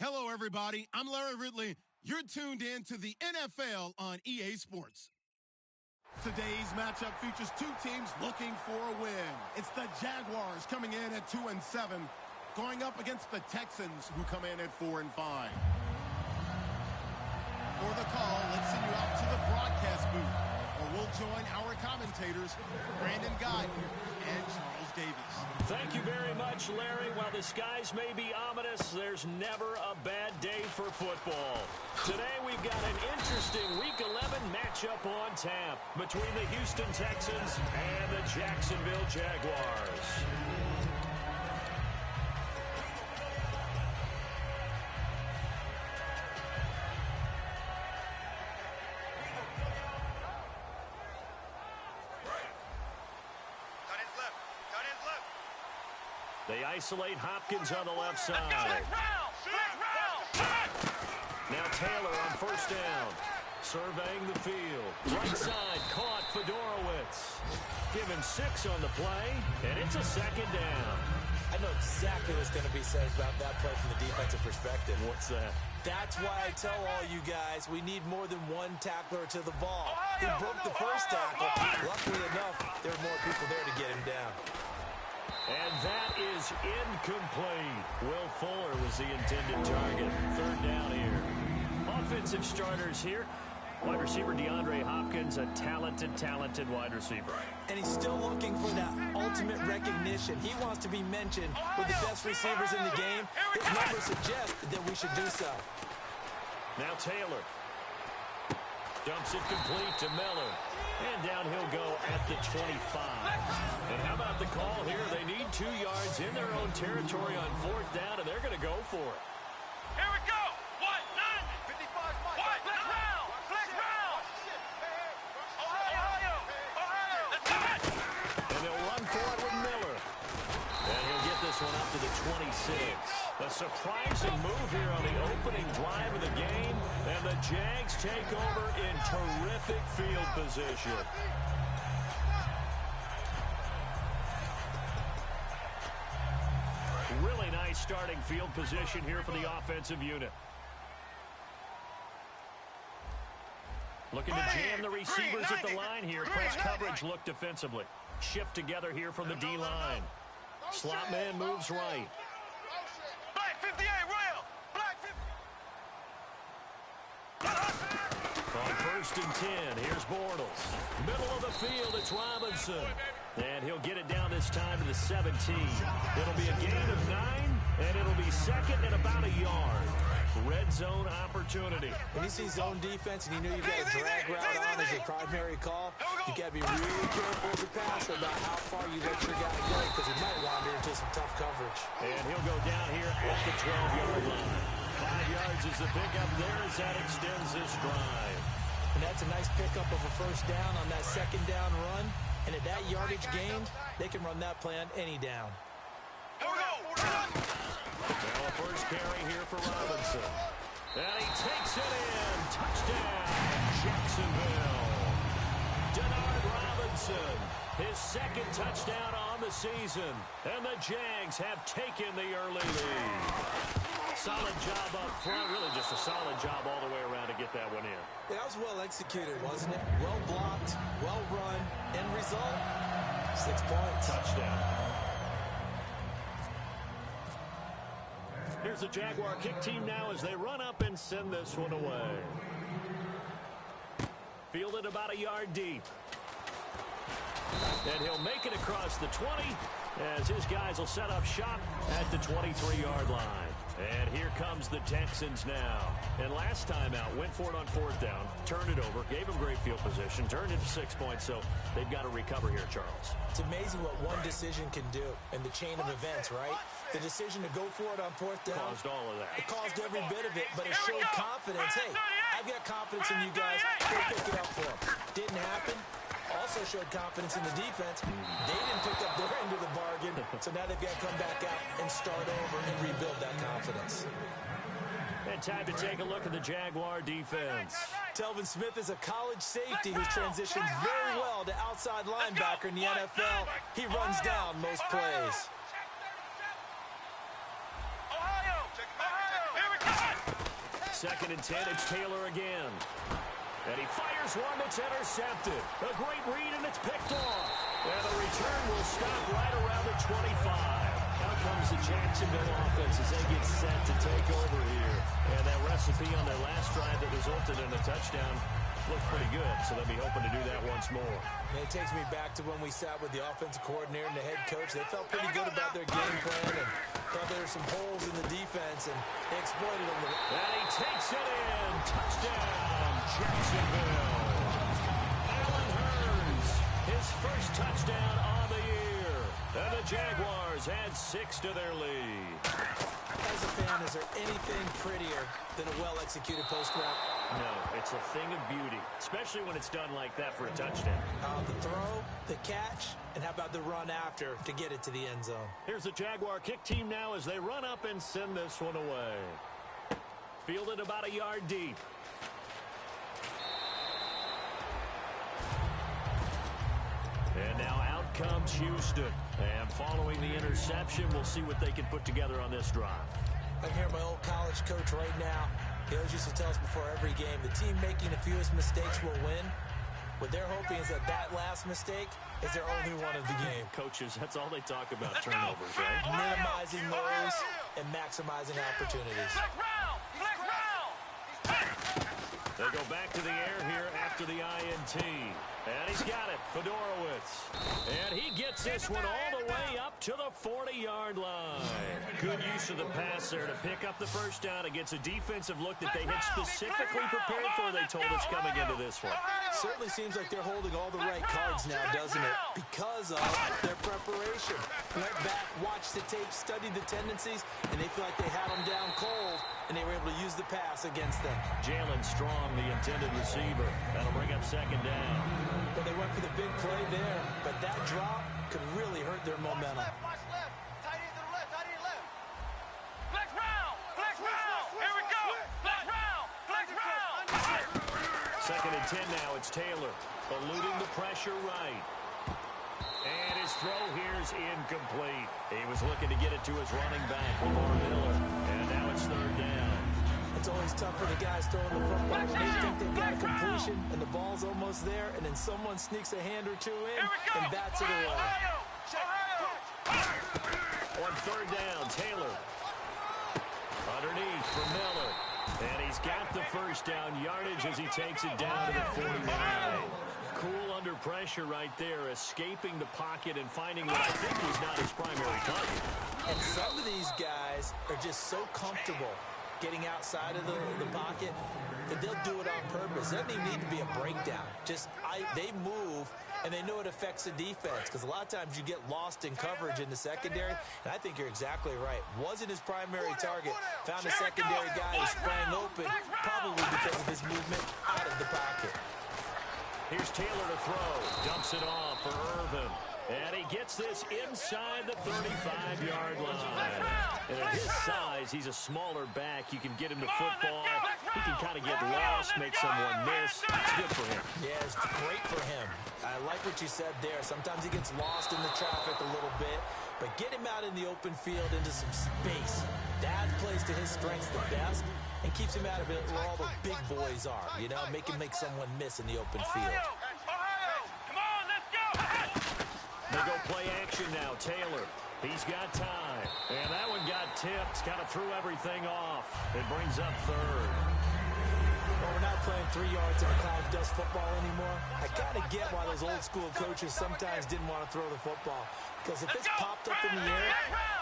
Hello, everybody. I'm Larry Ridley. You're tuned in to the NFL on EA Sports. Today's matchup features two teams looking for a win. It's the Jaguars coming in at 2-7, going up against the Texans who come in at 4-5. For the call, let's send you out to the broadcast booth, where we'll join our commentators, Brandon Guy and Charles Davis. Thank you very much, Larry. While the skies may be ominous, there's never a bad day for football. Today we've got an interesting Week 11 matchup on tap between the Houston Texans and the Jacksonville Jaguars. They isolate Hopkins on the left side. Now Taylor on first down. Surveying the field. Right side, caught Fedorowicz. Given 6 on the play, and it's a second down. I know exactly what's going to be said about that play from the defensive perspective. What's that? That's why I tell all you guys we need more than one tackler to the ball. He broke the first tackle. Luckily enough, there were more people there to get him down. And that is incomplete. Will Fuller was the intended target. Third down here. Offensive starters here. Wide receiver DeAndre Hopkins, a talented wide receiver. And he's still looking for that ultimate recognition. He wants to be mentioned with the best receivers in the game. His numbers suggest that we should do so. Now Taylor. Dumps it complete to Miller. And down he'll go at the 25. And how about the call here? They need 2 yards in their own territory on fourth down, and they're going to go for it. Here we go. 1-9. 55. Flex round. Ohio. Let's do it. And they'll run for it with Miller. And he'll get this one up to the 26. A surprising move here on the opening drive of the game, and the Jags take over in terrific field position. Really nice starting field position here for the offensive unit. Looking to jam the receivers at the line here. Press coverage look defensively. Shift together here from the D-line. Slot man moves right. Black 58, Royal. Black 50. On first and 10, here's Bortles. Middle of the field, it's Robinson. And he'll get it down this time to the 17. It'll be a gain of 9, and it'll be second and about a yard. Red zone opportunity. When you see zone defense and you know you've got a drag route on as your primary call, you got to be really careful as a passer about how far you let your guy go, because he might wander into some tough coverage. And he'll go down here at the 12-yard line. 5 yards is the pickup there as that extends this drive. And that's a nice pickup of a first down on that second down run. And at that yardage gained, they can run that play on any down. Now a first carry here for Robinson. And he takes it in. Touchdown, Jacksonville. Denard Robinson, his second touchdown on the season. And the Jags have taken the early lead. Solid job up front. Really just a solid job all the way around to get that one in. Yeah, that was well executed, wasn't it? Well blocked, well run. End result, 6 points. Touchdown. Here's the Jaguar kick team now as they run up and send this one away. Fielded about a yard deep. And he'll make it across the 20 as his guys will set up shop at the 23-yard line. And here comes the Texans now. And last time out, went for it on fourth down, turned it over, gave him great field position, turned it to 6 points, so they've got to recover here, Charles. It's amazing what one decision can do in the chain of events, right? The decision to go for it on fourth down. Caused all of that. It caused every bit of it, but it showed confidence. Hey, I've got confidence in you guys. Go pick it up for them. Didn't happen. Also showed confidence in the defense. They didn't pick up their end of the bargain, so now they've got to come back out and start over and rebuild that confidence. And time to take a look at the Jaguar defense. Telvin Smith is a college safety who's transitioned very well to outside linebacker in the NFL. He runs down most plays. Ohio. Here we go. 2nd and 10. It's Taylor again. And he fires one that's intercepted. A great read, and it's picked off. And the return will stop right around the 25. Out comes the Jacksonville offense as they get set to take over here. And that recipe on their last drive that resulted in a touchdown looked pretty good, so they'll be hoping to do that once more. And it takes me back to when we sat with the offensive coordinator and the head coach. They felt pretty good about their game plan and thought there were some holes in the defense, and they exploited them. And he takes it in. Touchdown, Jacksonville. Allen Hurns, his first touchdown on the year. And the Jaguars add 6 to their lead. As a fan, is there anything prettier than a well-executed post route? No, it's a thing of beauty, especially when it's done like that for a touchdown. The throw, the catch, and how about the run after to get it to the end zone? Here's the Jaguar kick team now as they run up and send this one away. Fielded about a yard deep. And now out comes Houston. And following the interception, we'll see what they can put together on this drive. I hear my old college coach right now. He always used to tell us before every game, the team making the fewest mistakes will win. What they're hoping is that last mistake is their only one of the game. Coaches, that's all they talk about, turnovers, right? Minimizing those and maximizing opportunities. They go back to the air here after the INT. And he's got it, Fedorowicz. And he gets this one all the way up to the 40-yard line. Good use of the pass there to pick up the first down against a defensive look that they had specifically prepared for, they told us, coming into this one. Certainly seems like they're holding all the right cards now, doesn't it? Because of their preparation. Went back, watched the tape, studied the tendencies, and they feel like they had them down cold, and they were able to use the pass against them. Jalen Strong, the intended receiver. That'll bring up 2nd down. Well, they went for the big play there, but that drop could really hurt their momentum. Watch left. Tight end to the left. Tight end left. Flex round. Flex round. Here we go. Flex round. Flex round. 2nd and 10 now. It's Taylor eluding the pressure right. And his throw here is incomplete. He was looking to get it to his running back, Lamar Miller. And now it's 3rd down. It's always tough for the guys throwing the football when they think they've got a completion and the ball's almost there, and then someone sneaks a hand or two in and bats it away. On 3rd down, Taylor. Underneath for Miller. And he's got the first down yardage as he takes it down to the 49. Cool under pressure right there, escaping the pocket and finding what I think was not his primary target. And some of these guys are just so comfortable getting outside of the pocket that they'll do it on purpose. It doesn't even need to be a breakdown. They move, and they know it affects the defense, because a lot of times you get lost in coverage in the secondary, and I think you're exactly right. Wasn't his primary target. Found a secondary guy who sprang open, probably because of his movement out of the pocket. Here's Taylor to throw. Dumps it off for Irvin. And he gets this inside the 35-yard line. And at his size, he's a smaller back. You can get him to football. He can kind of get lost, make someone miss. It's good for him. Yeah, it's great for him. I like what you said there. Sometimes he gets lost in the traffic a little bit. But get him out in the open field into some space. That plays to his strengths the best and keeps him out of it where all the big boys are. You know, make someone miss in the open field. Come on, let's go. They go play action now. Taylor, he's got time. And that one got tipped. Kind of threw everything off. It brings up 3rd. Well, we're not playing 3 yards in a cloud of dust football anymore. I kind of get why those old school coaches sometimes didn't want to throw the football. Because if it's popped up in the air,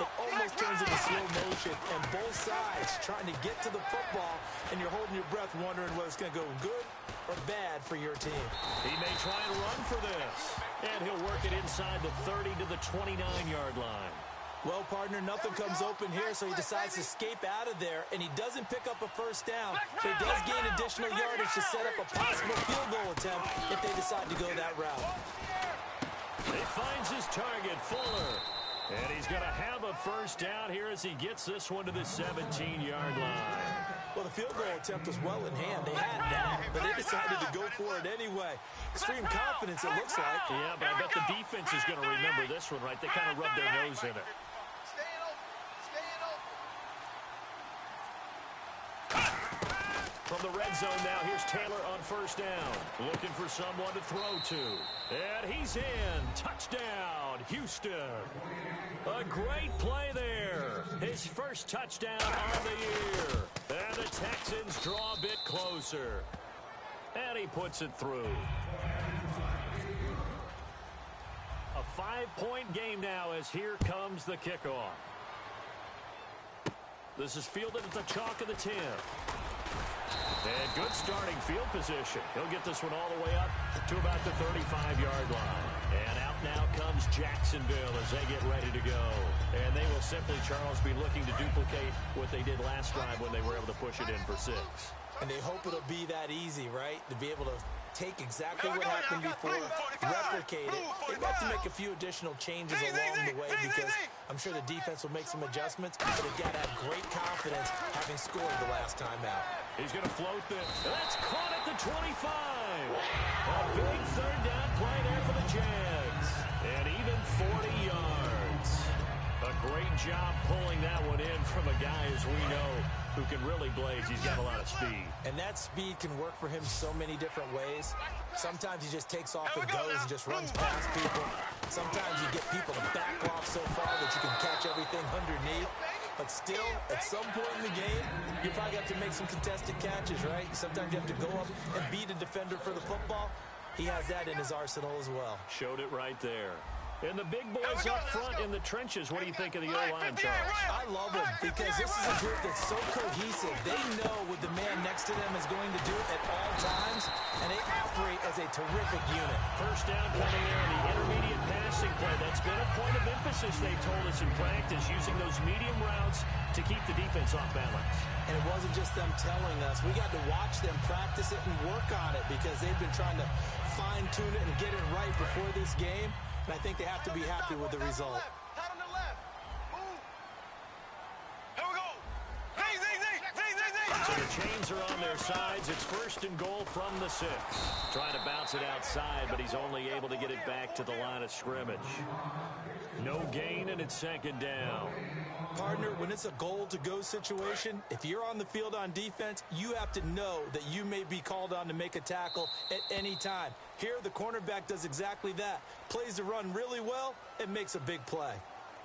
it almost turns into slow motion. And both sides trying to get to the football, and you're holding your breath wondering whether it's going to go good or bad for your team. He may try and run for this. And he'll work it inside the 30 to the 29-yard line. Well, partner, nothing comes open here, so he decides to escape out of there, and he doesn't pick up a first down, but he does gain additional yardage to set up a possible field goal attempt if they decide to go that route. He finds his target, Fuller. And he's going to have a first down here as he gets this one to the 17-yard line. Well, the field goal attempt was well in hand. They had that, but they decided to go for it anyway. Extreme confidence, it looks like. Yeah, but I bet the defense is going to remember this one, right? They kind of rubbed their nose in it. the red zone now. Here's Taylor on first down. Looking for someone to throw to. And he's in. Touchdown, Houston. A great play there. His first touchdown on the year. And the Texans draw a bit closer. And he puts it through. A 5-point game now as here comes the kickoff. This is fielded at the chalk of the 10. And good starting field position. He'll get this one all the way up to about the 35-yard line. And out now comes Jacksonville as they get ready to go. And they will simply, Charles, be looking to duplicate what they did last drive when they were able to push it in for 6. And they hope it'll be that easy, right? To be able to take exactly what happened before, replicate it. They have to make a few additional changes along the way because I'm sure the defense will make some adjustments, but they've got to have great confidence having scored the last time out. He's going to float this. That's caught at the 25. A big third down play there for the Jags. And even 40 yards. A great job pulling that one in from a guy, as we know, who can really blaze. He's got a lot of speed. And that speed can work for him so many different ways. Sometimes he just takes off and goes and just runs past people. Sometimes you get people to back off so far that you can catch everything underneath. But still, at some point in the game, you probably have to make some contested catches, right? Sometimes you have to go up and beat a defender for the football. He has that in his arsenal as well. Showed it right there. And the big boys up front in the trenches. What do you think of the O-line, Charles? I love them because this is a group that's so cohesive. They know what the man next to them is going to do at all times, and they operate as a terrific unit. First down coming in, the intermediate passing play. That's been a point of emphasis, they told us in practice, using those medium routes to keep the defense off balance. And it wasn't just them telling us. We got to watch them practice it and work on it because they've been trying to fine-tune it and get it right before this game. And I think they have to be happy with the result. Tight on the left. Move. Here we go. Zing, zing, zing, zing, zing, zing. So the chains are on their sides. It's first and goal from the 6. Trying to bounce it outside, but he's only able to get it back to the line of scrimmage. No gain, and it's second down. Partner, when it's a goal-to-go situation, if you're on the field on defense, you have to know that you may be called on to make a tackle at any time. Here, the cornerback does exactly that. Plays the run really well and makes a big play.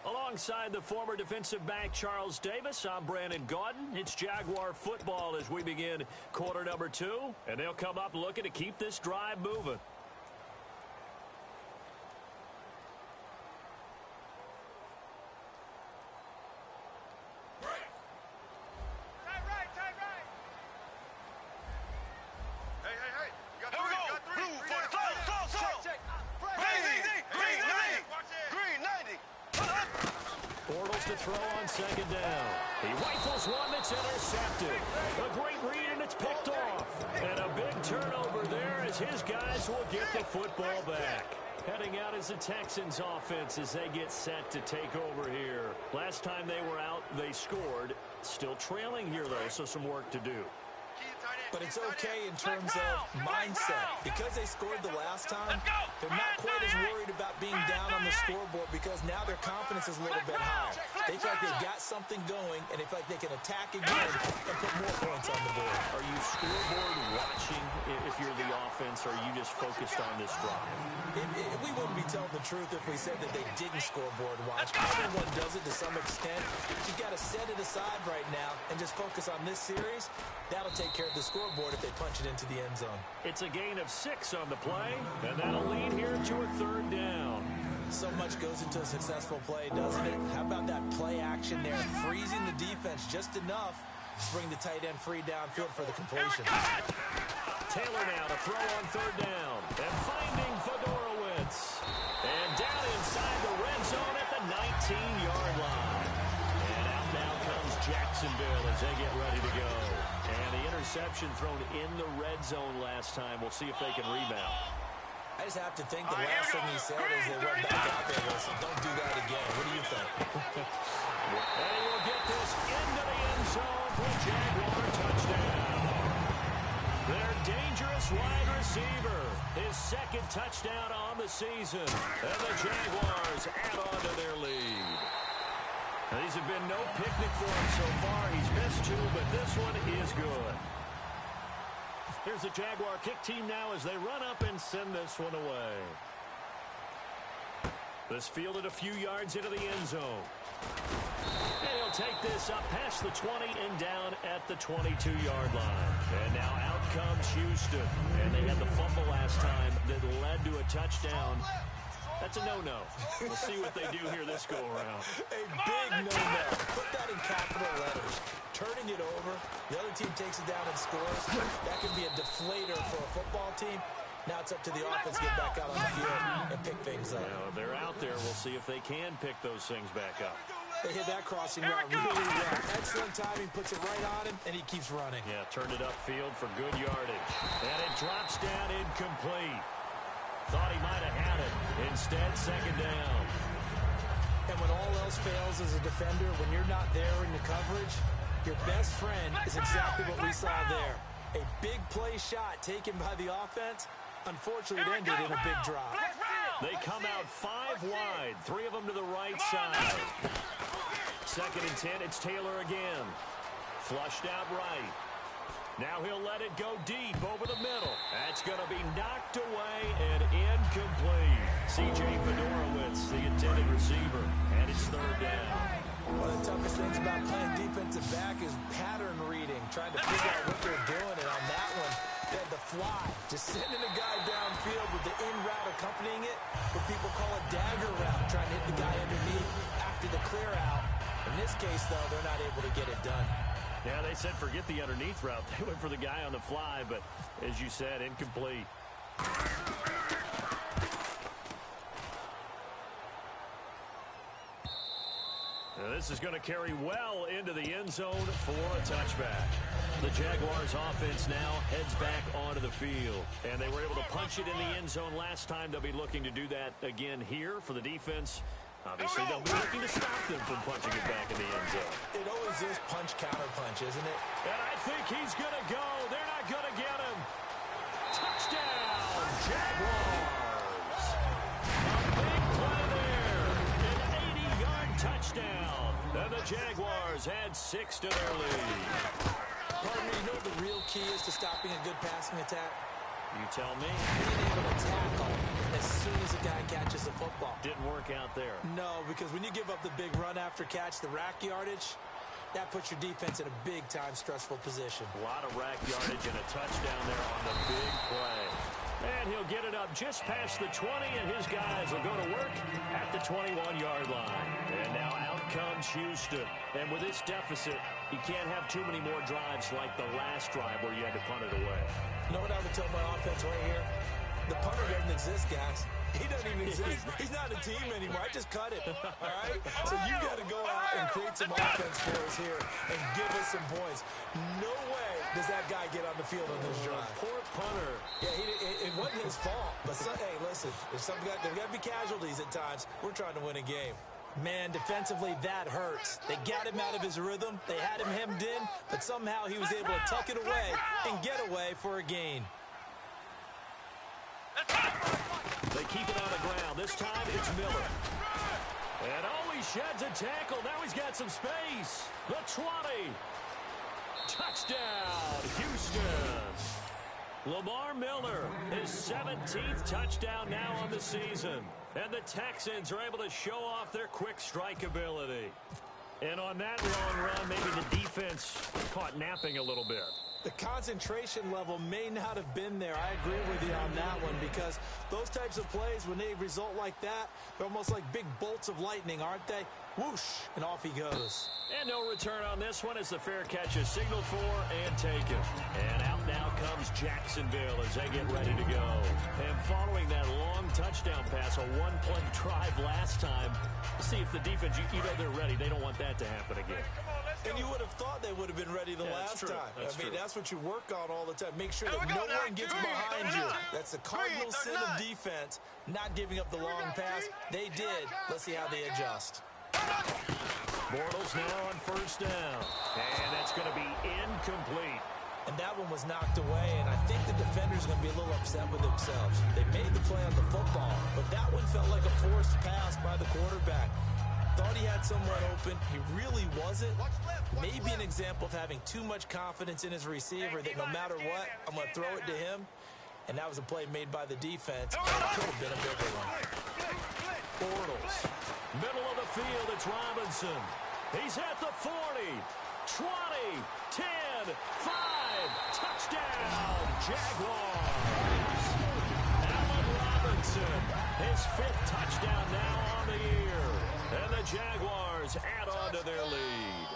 Alongside the former defensive back Charles Davis, I'm Brandon Gaudin. It's Jaguar football as we begin quarter number 2, and they'll come up looking to keep this drive moving. To throw on second down. He rifles one that's intercepted. A great read, and it's picked off. And a big turnover there as his guys will get the football back. Heading out is the Texans offense as they get set to take over here. Last time they were out, they scored. Still trailing here, though, so some work to do. But it's okay in terms of mindset. Because they scored the last time, they're not quite as worried about being down on the scoreboard because now their confidence is a little bit higher. They feel like they've got something going, and they feel like they can attack again and put more points on the board. Are you scoreboard watching if you're the offense, or are you just focused on this drive? We wouldn't be telling the truth if we said that they didn't scoreboard watch. Everyone does it to some extent. You've got to set it aside right now and just focus on this series. That'll take care of the scoreboard if they punch it into the end zone. It's a gain of 6 on the play, and that'll lead here to a third down. So much goes into a successful play, doesn't it? How about that play action there? Freezing the defense just enough to bring the tight end free downfield for the completion. Taylor now to throw on third down. And finding Fedorowicz. And down inside the red zone at the 19-yard line. And out now comes Jacksonville as they get ready to go. And the interception thrown in the red zone last time. We'll see if they can rebound. I just have to think the last thing he said as they went back out there was, don't do that again. What do you think? And he'll get this into the end zone for a Jaguar touchdown. Their dangerous wide receiver. His second touchdown on the season. And the Jaguars add on to their lead. Now, these have been no picnic for him so far. He's missed 2, but this one is good. Here's the Jaguar kick team now as they run up and send this one away. This fielded a few yards into the end zone. And he'll take this up past the 20 and down at the 22-yard line. And now out comes Houston. And they had the fumble last time that led to a touchdown. That's a no-no. We'll see what they do here this go-around. A big no-no. Put that in capital letters. Turning it over, the other team takes it down and scores. That can be a deflator for a football team. Now it's up to the offense to get back out on the field and pick things up. Now, they're out there. We'll see if they can pick those things back up. They hit that crossing route really well. Excellent timing, puts it right on him, and he keeps running. Yeah, turned it upfield for good yardage. And it drops down incomplete. Thought he might have had it. Instead, second down. And when all else fails as a defender, when you're not there in the coverage, your best friend is exactly what we saw there. A big play shot taken by the offense. Unfortunately, it ended in a big drop. They come out 5 wide. 3 of them to the right side. Second and 10, it's Taylor again. Flushed out right. Now he'll let it go deep over the middle. That's going to be knocked away and incomplete. C.J. Fedorowicz, the intended receiver, and it's third down. One of the toughest things about playing defensive back is pattern reading, trying to figure out what they're doing. And on that one, they had the fly, just sending a guy downfield with the in route accompanying it, what people call a dagger route, trying to hit the guy underneath after the clear out. In this case, though, they're not able to get it done. Yeah, they said forget the underneath route. They went for the guy on the fly, but as you said, incomplete. Now this is going to carry well into the end zone for a touchback. The Jaguars offense now heads back onto the field. And they were able to punch it in the end zone last time. They'll be looking to do that again here for the defense. Obviously, they'll be looking to stop them from punching it back in the end zone. It always is punch-counter-punch, isn't it? And I think he's going to go. They're not going to get him. Touchdown, Jaguars. A big play there. An 80-yard touchdown. And the Jaguars add 6 to their lead. Partner, you know what the real key is to stopping a good passing attack? You tell me. Being able to tackle as soon as a guy catches the football. Didn't work out there. No, because when you give up the big run after catch, the rack yardage, that puts your defense in a big-time stressful position. A lot of rack yardage and a touchdown there on the big play. And he'll get it up just past the 20, and his guys will go to work at the 21-yard line. And now out comes Houston. And with this deficit, you can't have too many more drives like the last drive where you had to punt it away. You know what I would tell my offense right here? The punter doesn't exist, guys. He doesn't even exist. He's not a team anymore. I just cut it, all right? So you got to go out and create some offense for us here and give us some points. No way does that guy get on the field on this drive. Poor punter. Yeah, it wasn't his fault. But, hey, listen, there's got to be casualties at times. We're trying to win a game. Man, defensively, that hurts. They got him out of his rhythm. They had him hemmed in, but somehow he was able to tuck it away and get away for a gain. They keep it on the ground. This time it's Miller. And he sheds a tackle. Now he's got some space. The 20. Touchdown, Houston. Lamar Miller, his 17th touchdown now on the season. And the Texans are able to show off their quick strike ability. And on that long run, maybe the defense caught napping a little bit. The concentration level may not have been there. I agree with you on that one because those types of plays, when they result like that, they're almost like big bolts of lightning, aren't they? Whoosh, and off he goes. And no return on this one as the fair catch is signaled for and taken. And out now comes Jacksonville as they get ready to go. And following that long touchdown pass, a one-play drive last time, see if the defense, you know they're ready. They don't want that to happen again. And you would have thought they would have been ready the last time. That's what you work on all the time. Make sure that no one gets behind you. That's the cardinal sin of defense, not giving up the long pass. They did. Let's see how they adjust. Bortles now on first down. And that's going to be incomplete. And that one was knocked away, and I think the defender's going to be a little upset with themselves. They made the play on the football, but that one felt like a forced pass by the quarterback. Thought he had someone open. He really wasn't. Maybe an example of having too much confidence in his receiver that no matter what, I'm going to throw it to him. And that was a play made by the defense. And it could have been a bigger one. Bortles. Middle of the field, it's Robinson. He's at the 40, 20, 10, 5. Touchdown, Jaguars. Allen Robinson, his 5th touchdown now on the year. And the Jaguars add on to their lead.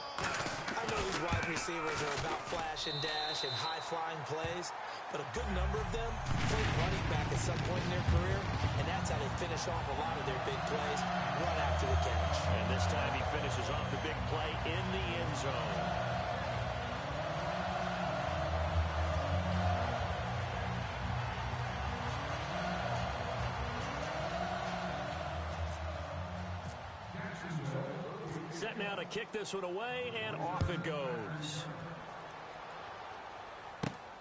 I know these wide receivers are about flash and dash and high-flying plays, but a good number of them played running back at some point in their career, and that's how they finish off a lot of their big plays, run after the catch. And this time he finishes off the big play in the end zone. Set now to kick this one away, and off it goes.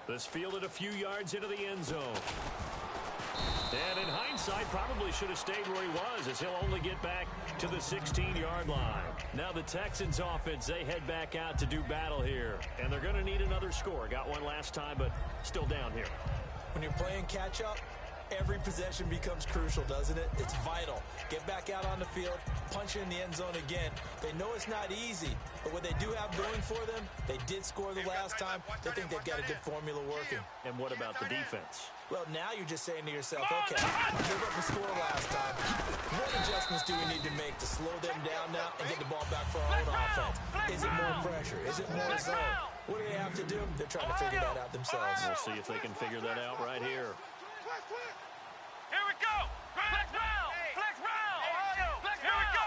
This fielded a few yards into the end zone. And in hindsight, probably should have stayed where he was, as he'll only get back to the 16-yard line. Now the Texans offense, they head back out to do battle here. And they're going to need another score. Got one last time, but still down here. When you're playing catch-up, every possession becomes crucial, doesn't it? It's vital. Get back out on the field, punch in the end zone again. They know it's not easy, but what they do have going for them, they did score the last time. They think they've got a good formula working. And what about the defense? Well, now you're just saying to yourself, okay, give up a score last time. What adjustments do we need to make to slow them down now and get the ball back for our own offense? Is it more pressure? Is it more zone? What do they have to do? They're trying to figure that out themselves. We'll see if they can figure that out right here. Here we go! Flex round! Flex round! Ohio! Here we go!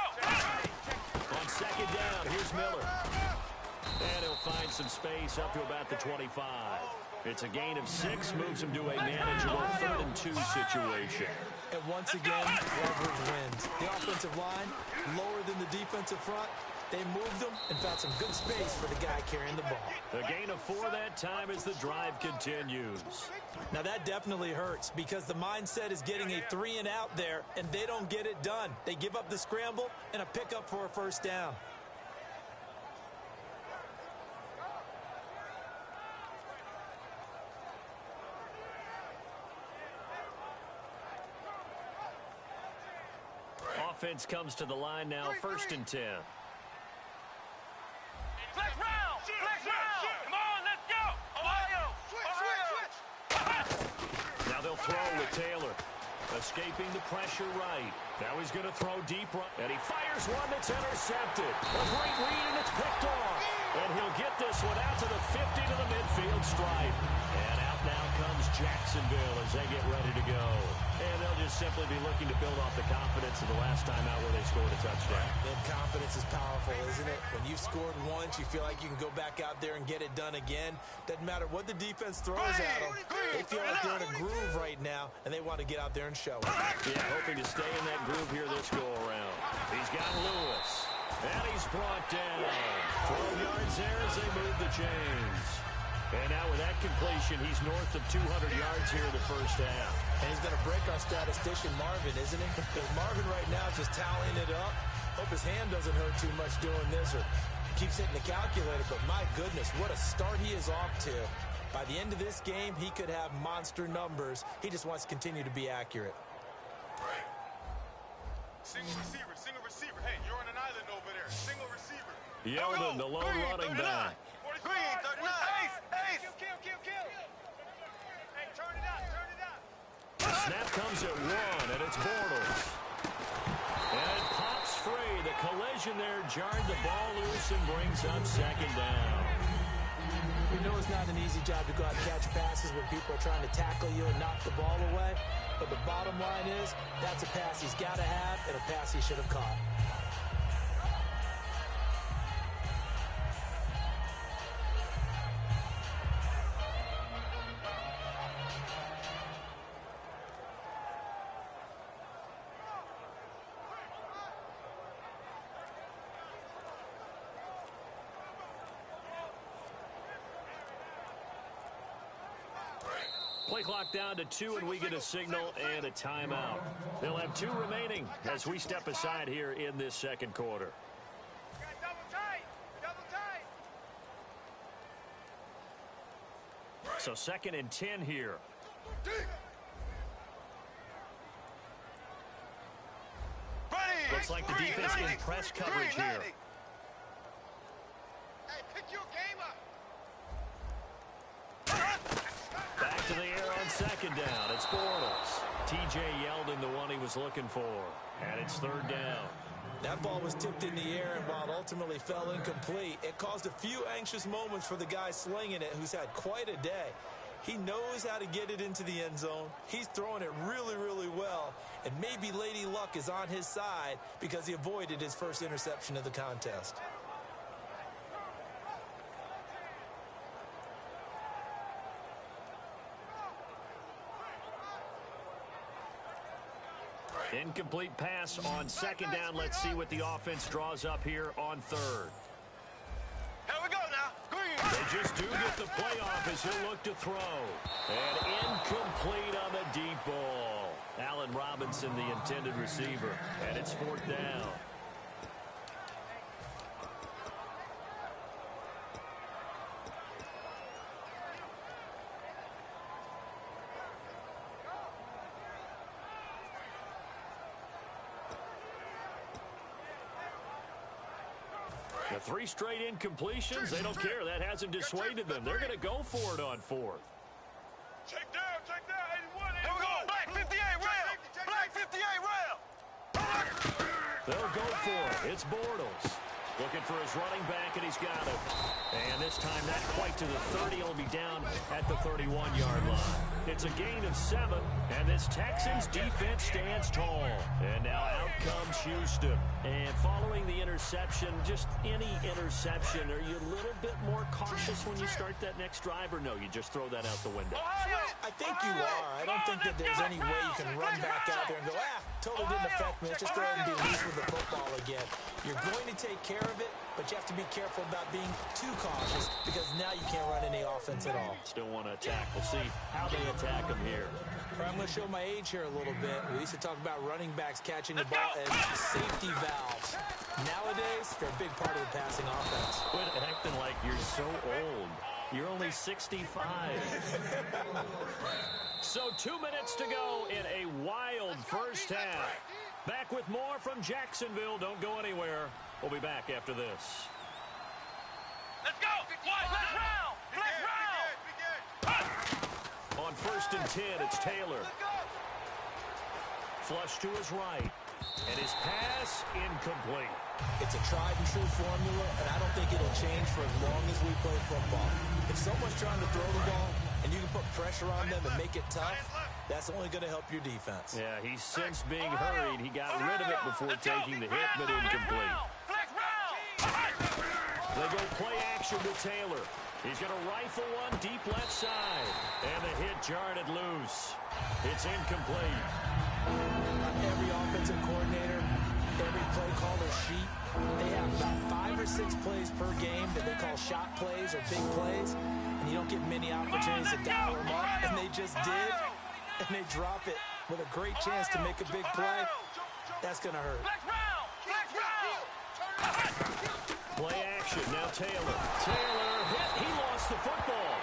On second down, here's Miller. And he'll find some space up to about the 25. It's a gain of 6, moves him to a manageable 3rd and 2 situation. And once again, leverage wins. The offensive line, lower than the defensive front. They moved them and found some good space for the guy carrying the ball. A gain of 4 that time as the drive continues. Now that definitely hurts because the mindset is getting a 3-and-out there, and they don't get it done. They give up the scramble and a pickup for a first down. Offense comes to the line now, 1st and 10. Flex round! Flex round! Come on, let's go! Ohio! Now they'll throw with Taylor. Escaping the pressure right. Now he's going to throw deep right. And he fires one that's intercepted. A great read, and it's picked off. And he'll get this one out to the 50 to the midfield stripe. And out now comes Jacksonville as they get ready to go. And they'll just simply be looking to build off the confidence of the last time out where they scored a touchdown. And confidence is powerful, isn't it? When you've scored once, you feel like you can go back out there and get it done again. Doesn't matter what the defense throws at them. They feel like they're in a groove right now, and they want to get out there and show it. Yeah, hoping to stay in that groove here this go-around. He's got Lewis. And he's brought down. 12 yards there as they move the chains. And now with that completion, he's north of 200 yards here in the first half. And he's going to break our statistician, Marvin, isn't he? Because Marvin right now is just tallying it up. Hope his hand doesn't hurt too much doing this or keeps hitting the calculator. But my goodness, what a start he is off to. By the end of this game, he could have monster numbers. He just wants to continue to be accurate. Single receiver. Hey, you're on an island over there. Single receiver. Yeldon, the lone running back. Green, 39. Ace! Kill! Hey, turn it out! Snap comes at 1, and it's Bortles. And it pops free. The collision there jarred the ball loose and brings up second down. We know it's not an easy job to go out and catch passes when people are trying to tackle you and knock the ball away. But the bottom line is, that's a pass he's got to have and a pass he should have caught. Play clock down to 2, and we get a signal and a timeout. They'll have 2 remaining as we step aside here in this second quarter. Double tight. Double tight. So 2nd and 10 here. Looks like the defense in press coverage here. Hey, pick your game up. Back to the air on 2nd down. It's Bortles. T.J. Yeldon, the one he was looking for. And it's 3rd down. That ball was tipped in the air, and while it ultimately fell incomplete, it caused a few anxious moments for the guy slinging it, who's had quite a day. He knows how to get it into the end zone. He's throwing it really, really well. And maybe Lady Luck is on his side because he avoided his first interception of the contest. Incomplete pass on 2nd down. Let's see what the offense draws up here on 3rd. Here we go now. Green. They just do get the play off as he'll look to throw. And incomplete on the deep ball. Allen Robinson, the intended receiver. And it's 4th down. The 3 straight incompletions, they don't care. That hasn't dissuaded them. They're going to go for it on 4th. Check down, 81. Here we go. Black 58 rail. Black 58 rail. They'll go for it. It's Bortles. Looking for his running back, and he's got it. And this time, not quite to the 30. He'll be down at the 31-yard line. It's a gain of 7, and this Texans defense stands tall. And now out comes Houston. And following the interception, just any interception, are you a little bit more cautious when you start that next drive, or no, you just throw that out the window? I think you are. I don't think that there's any way you can run back out there and go, totally didn't affect me. Let's just go ahead and be loose with the football again. You're going to take care of it, but you have to be careful about being too cautious because now you can't run any offense at all. Still want to attack. We'll see how they attack him here. I'm going to show my age here a little bit. We used to talk about running backs catching the ball as safety valves. Nowadays, they're a big part of the passing offense. Quit acting like you're so old. You're only 65. So 2 minutes to go in a wild first half. Back with more from Jacksonville. Don't go anywhere. We'll be back after this. Let's go. Flex round. Flex round. On 1st and 10, it's Taylor. Flush to his right. And his pass incomplete. It's a tried and true formula, and I don't think it'll change for as long as we play football. If someone's trying to throw the ball and you can put pressure on them and make it tough, that's only going to help your defense. Yeah, he's since being hurried. He got rid of it before taking the hit, but incomplete. They go play action with Taylor. He's going to rifle one deep left side. And the hit jarred it loose. It's incomplete. Every offensive coordinator, every play caller sheet, they have about 5 or 6 plays per game that they call shot plays or big plays. And you don't get many opportunities to dial them up. And they just did. And they drop it with a great chance to make a big play. That's going to hurt. Play action. Now Taylor. Taylor hit. He lost the football.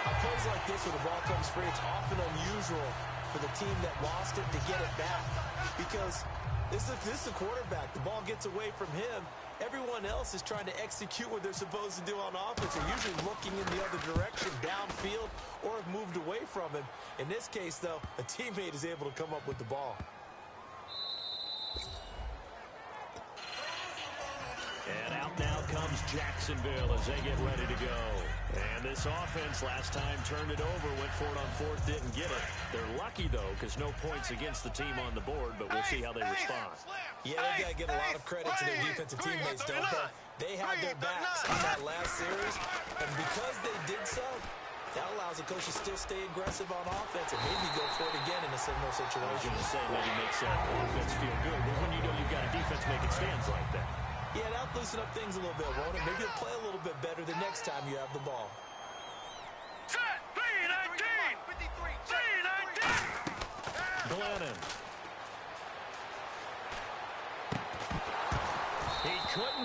On plays like this where the ball comes free, it's often unusual for the team that lost it to get it back. Because this is the quarterback. The ball gets away from him. Everyone else is trying to execute what they're supposed to do on offense. They're usually looking in the other direction, downfield, or have moved away from him. In this case, though, a teammate is able to come up with the ball. And out now comes Jacksonville as they get ready to go. And this offense last time turned it over, went for it on 4th, didn't get it. They're lucky, though, because no points against the team on the board, but we'll see how they respond. Yeah, they got to get a lot of credit to their defensive teammates, don't they? They had their backs on that last series, and because they did so, that allows the coach to still stay aggressive on offense and maybe go for it again in a similar situation. I was going to say maybe makes that offense feel good, but when you know you've got a defense making stands like that. Yeah, that'll loosen up things a little bit, won't it? Maybe you'll play a little bit better the next time you have the ball. Set, 3, 19. 53.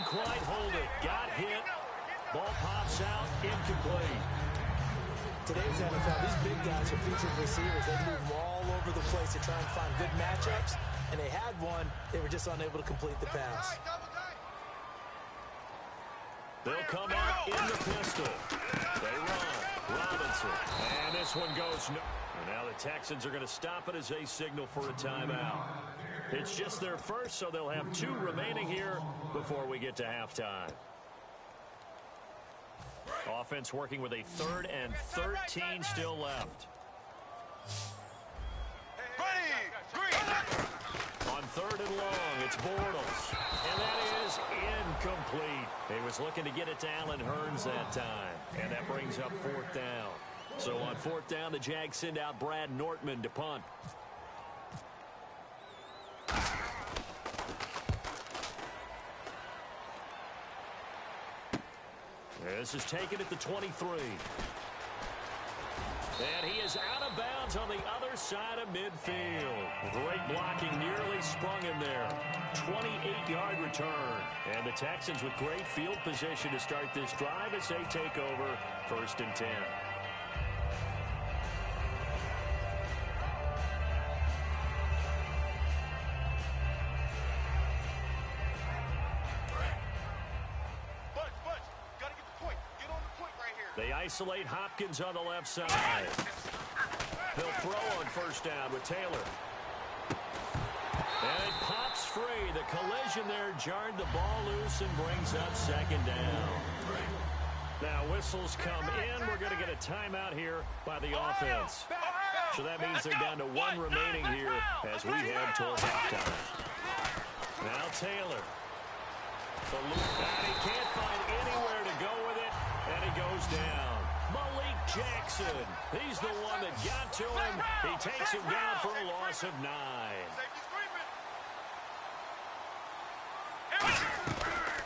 quite hold it. Got hit. Ball pops out. Incomplete. Today's NFL, these big guys are featured receivers. They move all over the place to try and find good matchups, and they had one. They were just unable to complete the pass. They'll come out in the pistol. They run. Robinson. And this one goes no. And now the Texans are going to stop it as they signal for a timeout. It's just their first, so they'll have 2 remaining here before we get to halftime. Offense working with a 3rd and 13 still left. On 3rd and long, it's Bortles. And that is incomplete. He was looking to get it to Allen Hurns that time. And that brings up 4th down. So on 4th down, the Jags send out Brad Nortman to punt. This is taken at the 23. And he is out of bounds on the other side of midfield. Great blocking, nearly sprung him there. 28-yard return. And the Texans with great field position to start this drive as they take over 1st and 10. They isolate Hopkins on the left side. They'll throw on 1st down with Taylor. And it pops free. The collision there jarred the ball loose and brings up 2nd down. Now whistles come in. We're going to get a timeout here by the offense. So that means they're down to 1 remaining here as we head towards halftime. Now Taylor. And he can't find anywhere to go with it. And he goes down. Malik Jackson. He's the one that got to him. He takes him down for a loss of 9.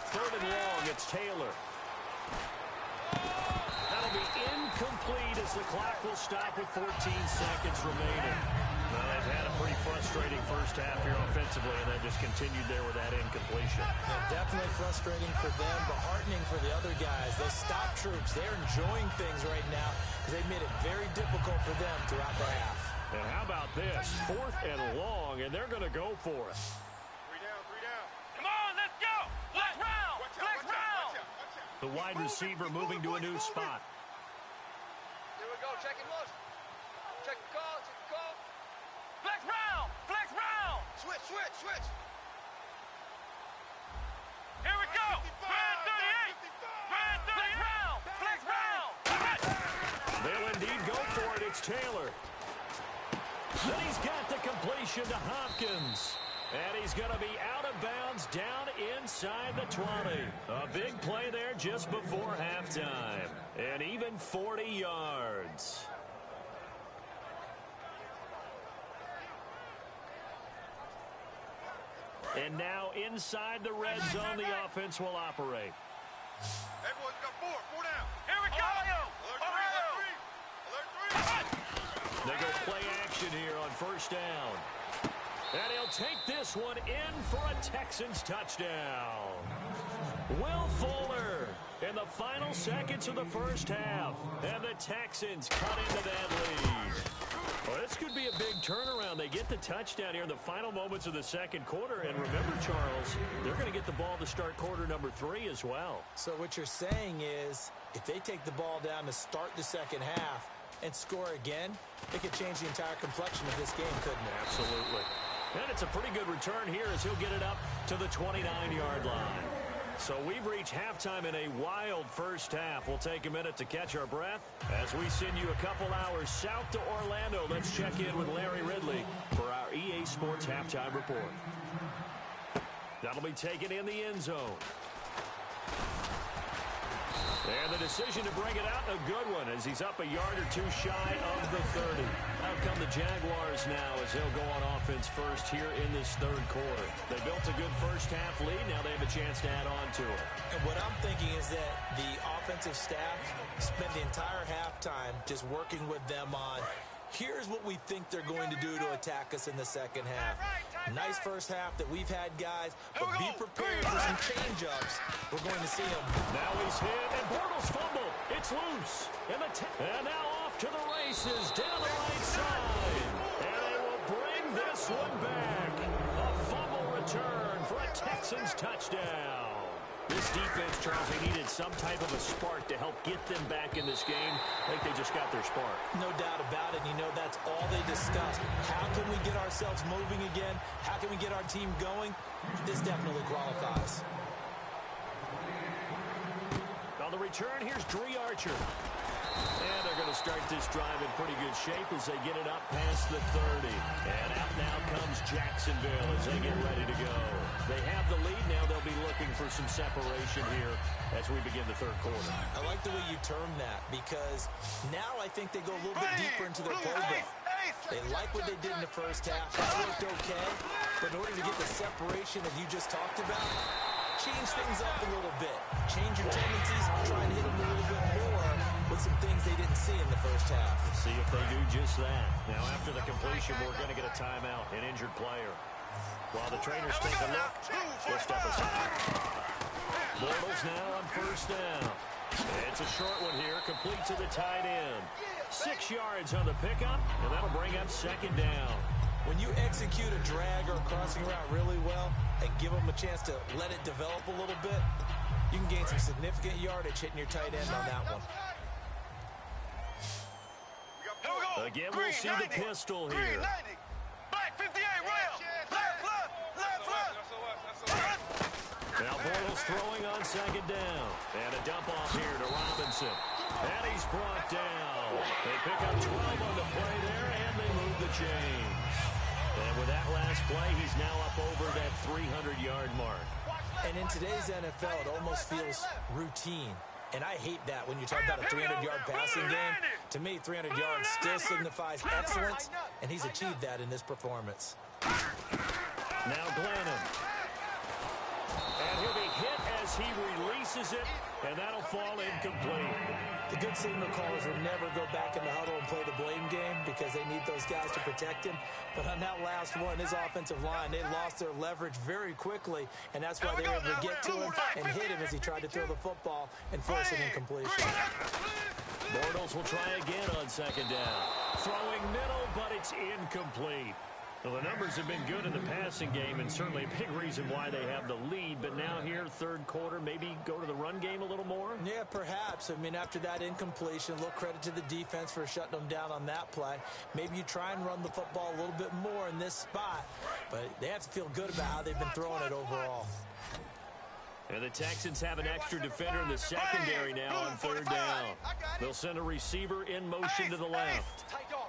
3rd and long, it's Taylor. That'll be incomplete as the clock will stop with 14 seconds remaining. Well, they've had a pretty frustrating first half here offensively, and then just continued there with that incompletion. Yeah, definitely frustrating for them, but heartening for the other guys. Those stop troops, they're enjoying things right now because they've made it very difficult for them throughout the half. And how about this? 4th and long, and they're going to go for it. 3 down, 3 down. Come on, let's go. Flex round. Flex round. The wide receiver moving to a new spot. Here we go. Check it once. Check the call. Check the call. Flex round. Flex round. Switch, switch, switch. Here we go. Brand 38. Brand 38. Flex round. They'll indeed go for it. It's Taylor. Then he's got the completion to Hopkins. And he's going to be out of bounds down inside the 20. A big play there just before halftime. And even 40 yards. And now inside the red zone, the offense will operate. Everyone's got 4 down. Here we go. Alert 3. They go play action here on 1st down. And he'll take this one in for a Texans touchdown. Will Fuller in the final seconds of the first half. And the Texans cut into that lead. Well, this could be a big turnaround. They get the touchdown here in the final moments of the 2nd quarter. And remember, Charles, they're going to get the ball to start quarter number 3 as well. So what you're saying is if they take the ball down to start the 2nd half and score again, it could change the entire complexion of this game, couldn't it? Absolutely. And it's a pretty good return here as he'll get it up to the 29-yard line. So we've reached halftime in a wild first half. We'll take a minute to catch our breath as we send you a couple hours south to Orlando. Let's check in with Larry Ridley for our EA Sports Halftime Report. That'll be taken in the end zone. And the decision to bring it out, a good one, as he's up a yard or 2 shy of the 30. Out come the Jaguars now as they'll go on offense first here in this 3rd quarter. They built a good first half lead. Now they have a chance to add on to it. And what I'm thinking is that the offensive staff spent the entire halftime just working with them on Here's what we think they're going to do to attack us in the second half. Nice first half that we've had, guys, but be prepared for some change-ups. We're going to see them. Now he's hit, and Bortles fumble. It's loose. And now off to the races down the right side. And they will bring this one back. A fumble return for a Texans touchdown. This defense, Charles, they needed some type of a spark to help get them back in this game. I think they just got their spark. No doubt about it. You know, that's all they discussed. How can we get ourselves moving again? How can we get our team going? This definitely qualifies. On the return, here's Dree Archer. And they're going to start this drive in pretty good shape as they get it up past the 30. And out now comes Jacksonville as they get ready to go. They have the lead now. They'll be looking for some separation here as we begin the third quarter. I like the way you termed that because now I think they go a little bit deeper into their playbook. They like what they did in the first half. That worked okay. But in order to get the separation that you just talked about, change things up a little bit. Change your tendencies, try and hit them a little bit more with some things they didn't see in the first half. Let's see if they do just that. Now, after the completion, we're going to get a timeout, an injured player. While the trainers take a look, we'll step aside. Bortles now on first down. It's a short one here, complete to the tight end. 6 yards on the pickup, and that'll bring up second down. When you execute a drag or a crossing route really well and give them a chance to let it develop a little bit, you can gain some significant yardage hitting your tight end on that one. Again, we'll see the pistol here. Black 58, rail. Left. Now Bortles throwing on second down. And a dump off here to Robinson. And he's brought down. They pick up 12 on the play there, and they move the chains. And with that last play, he's now up over that 300-yard mark. And in today's NFL, it almost feels routine. And I hate that when you talk about a 300-yard passing game. To me, 300 yards still signifies excellence, and he's achieved that in this performance. Now Glennon. And he'll be hit as he releases it, and that'll fall incomplete. The good signal callers will never go back in the huddle and play the blame game because they need those guys to protect him. But on that last one, his offensive line, they lost their leverage very quickly, and that's why they were able to get to him and hit him as he tried to throw the football and force an incompletion. Bortles will try again on second down. Throwing middle, but it's incomplete. Well, the numbers have been good in the passing game, and certainly a big reason why they have the lead. But now here, third quarter, maybe go to the run game a little more? Yeah, perhaps. I mean, after that incompletion, a little credit to the defense for shutting them down on that play. Maybe you try and run the football a little bit more in this spot. But they have to feel good about how they've been throwing it overall. And the Texans have an extra defender in the secondary now on third down. They'll send a receiver in motion to the left. Tight dog.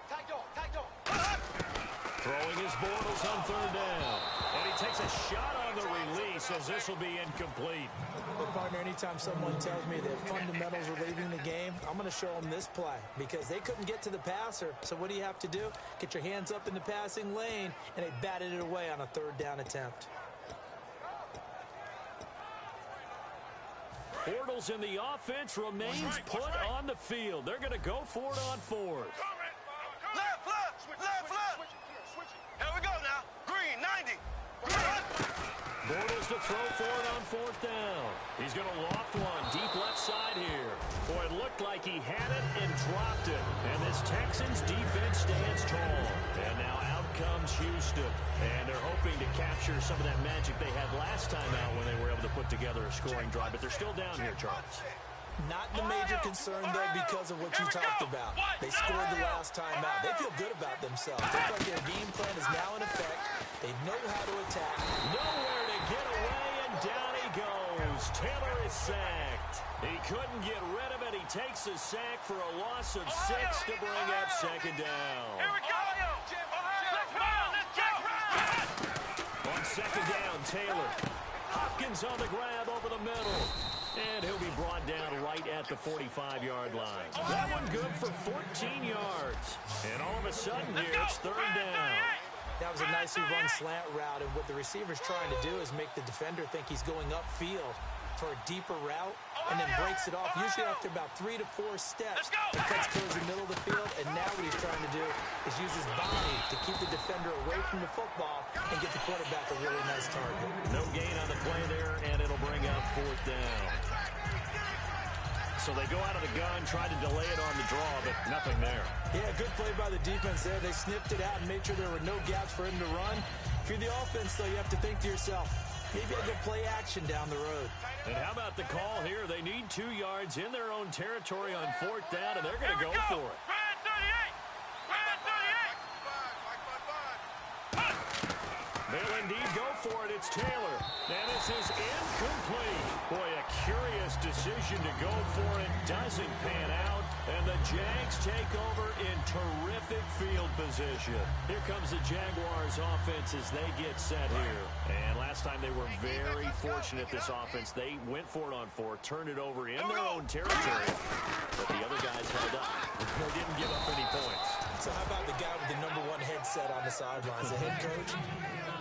Throwing his Bortles on third down. And he takes a shot on the release as this will be incomplete. But, partner, anytime someone tells me that fundamentals are leaving the game, I'm going to show them this play because they couldn't get to the passer. So what do you have to do? Get your hands up in the passing lane, and they batted it away on a third down attempt. Bortles in the offense remains put on the field. They're going to go for it on fourth. Left. Here we go now. Green, 90. Bortles to throw for it on fourth down. He's going to loft one deep left side here. Boy, it looked like he had it and dropped it. And this Texans defense stands tall. And now out comes Houston. And they're hoping to capture some of that magic they had last time out when they were able to put together a scoring drive. But they're still down here, Charles. Not the major concern, though, because of what you talked about. They scored the last time out. They feel good about themselves. They feel like their game plan is now in effect. They know how to attack. Nowhere to get away, and down he goes. Taylor is sacked. He couldn't get rid of it. He takes a sack for a loss of 6 to bring up second down. Here we go. On second down, Taylor. Hopkins on the grab over the middle. And he'll be brought down right at the 45-yard line. That one good for 14 yards. And all of a sudden here, it's third down. That was a nicely run slant route, and what the receiver's trying to do is make the defender think he's going upfield. for a deeper route and then breaks it off, usually after about 3 to 4 steps. He cuts towards the middle of the field, and now what he's trying to do is use his body to keep the defender away from the football and get the quarterback a really nice target. No gain on the play there, and it'll bring up 4th down. So they go out of the gun, try to delay it on the draw, but nothing there. Yeah, good play by the defense there. They sniffed it out and made sure there were no gaps for him to run. If you're the offense, though, you have to think to yourself, maybe I go play action down the road. And how about the call here? They need 2 yards in their own territory on 4th down, and they're going to go for it. Red 38! Red 38! They'll indeed go for it. It's Taylor. And this is incomplete. Boy, a curious decision to go for it. Doesn't pan out. And the Jags take over in terrific field position. Here comes the Jaguars offense as they get set here. And last time they were very fortunate, this offense. They went for it on 4, turned it over in their own territory. But the other guys held up. They didn't give up any points. So how about the guy with the #1 headset on the sidelines, the head coach?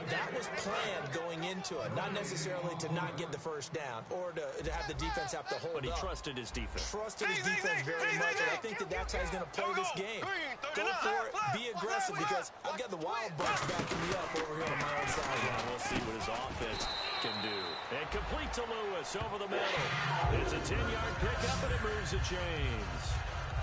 That was planned going into it, not necessarily to not get the first down or to have the defense have to hold up. But he trusted his defense. Trusted his defense very much, and I think that's how he's going to play this game. Go for it, be aggressive, because I've got the Wild Bucks backing me up over here on my own sideline. We'll see what his offense can do. And complete to Lewis over the middle. It's a 10-yard pickup, and it moves the chains.